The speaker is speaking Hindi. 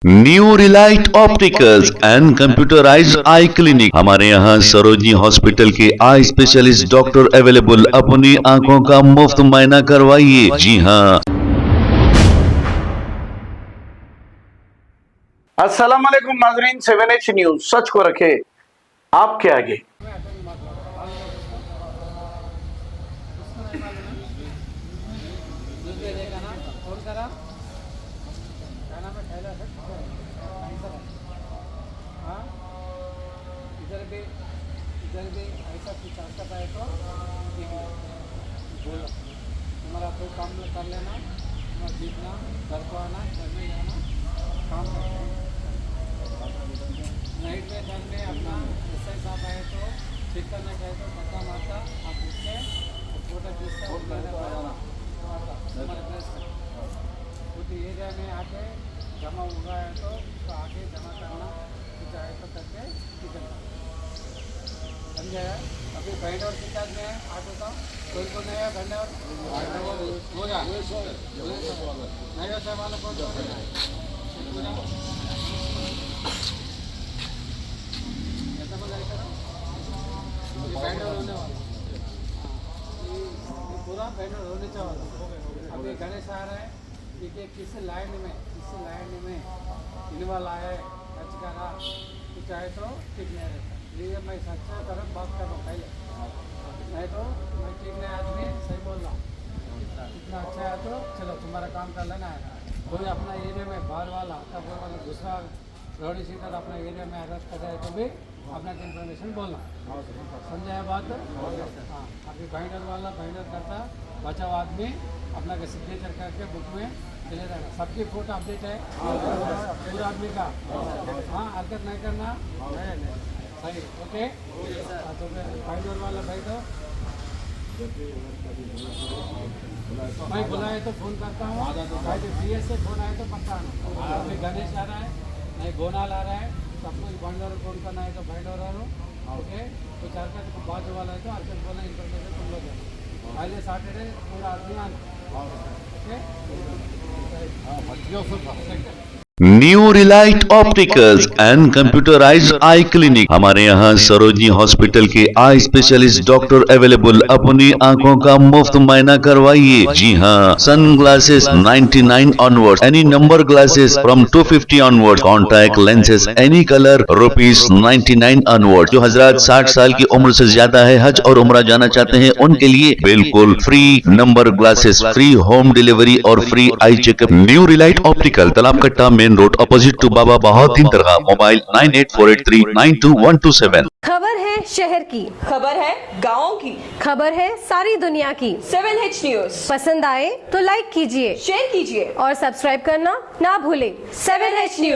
New Relight opticals and computerised I clinic. हमारे यहाँ सरोजनी हॉस्पिटल के आई स्पेशलिस्ट डॉक्टर अवेलेबल। अपनी आंखों का मुफ्त मुआयना करवाइए। जी हाँ। अस्सलाम वालेकुम नाजरीन, 7H न्यूज सच को रखे आपके आगे। इधर भी ऐसा कुछ आता है तो बोलो, तुम्हारा कोई काम कर लेना, तुम्हारा जीतना, घर को आना, घर में जाना, काम करते हैं। नाइट में टाइम में अपना SI साहब आए तो चेक करना चाहे तो पता मारता, आप उससे फोटो खींचता और कहना पड़ेगा तुम्हारे ड्रेस में कुछ एरिया में आके जमा हुआ है तो आके जमा करना, कुछ आए तो करके निकलना। समझाया? अभी बैंड और किताब में आटो का कोई को नया बैंड और होगा नया से वाला कौन सा ऐसा बोला है ना, बैंड और होने वाला, ये पूरा बैंड और होने वाला। अभी गणेश आ रहा है, ये किस लाइन में इनवाला है टच करा कुछ आए तो ठीक नहीं रहता। ये मैं सच्चा तरफ बात कर रहा हूँ पहले, नहीं तो मैं ठीक नहीं आदमी सही बोल रहा हूँ। इतना अच्छा है तो चलो तुम्हारा काम कर लेना है। कोई अपना एरिया में बाहर वाला तब वाला दूसरा रोडी सीटर अपना एरिया में अरेस्ट कर रहे तो भी अपना इन्फॉर्मेशन बोलना। समझाया बात? हाँ, अभी बाइंडर वाला बाइंडर करता बचाव आदमी अपना का सिग्नेचर करके बुक में चले जाएगा। सबकी फोटो अपडेट है पूरा आदमी का। हाँ, हरकत नहीं करना सही। ओके, तो बाइंडर वाला भाई तो मैं बुलाए तो फ़ोन करता हूँ, भाई तो CS से फ़ोन आए तो पक्का आना। अभी गणेश आ रहा है, नहीं गोनाल आ रहा है, सब कुछ बाइंडर फ़ोन करना है तो बाइंडर आ रहा। ओके, कुछ हरकत बाजू वाला है तो हरकत बोलना, इन्फॉर्मेशन तुम लोग देना। पहले सैटरडे पूरा आदमी आना। Okay, new Relight opticals and computerised I clinic. हमारे यहाँ सरोजनी हॉस्पिटल के आई स्पेशलिस्ट डॉक्टर अवेलेबल। अपनी आंखों का मुफ्त मुआयना करवाइए। जी हाँ। Sun glasses 99 onward, any number glasses from 250 onward, contact lenses any colour ₹99 onward. जो हजरात 60 साल की उम्र से ज्यादा है, हज और उम्रा जाना चाहते हैं, उनके लिए बिल्कुल free number glasses, free home delivery और free eye checkup. New relight optical, Talab Katta, main road, opposite to Baba Bahauddin Dargah. Mobile 9848392127। खबर है शहर की, खबर है गाँव की, खबर है सारी दुनिया की। 7H न्यूज पसंद आए तो लाइक कीजिए, शेयर कीजिए और सब्सक्राइब करना ना भूलें। 7H news.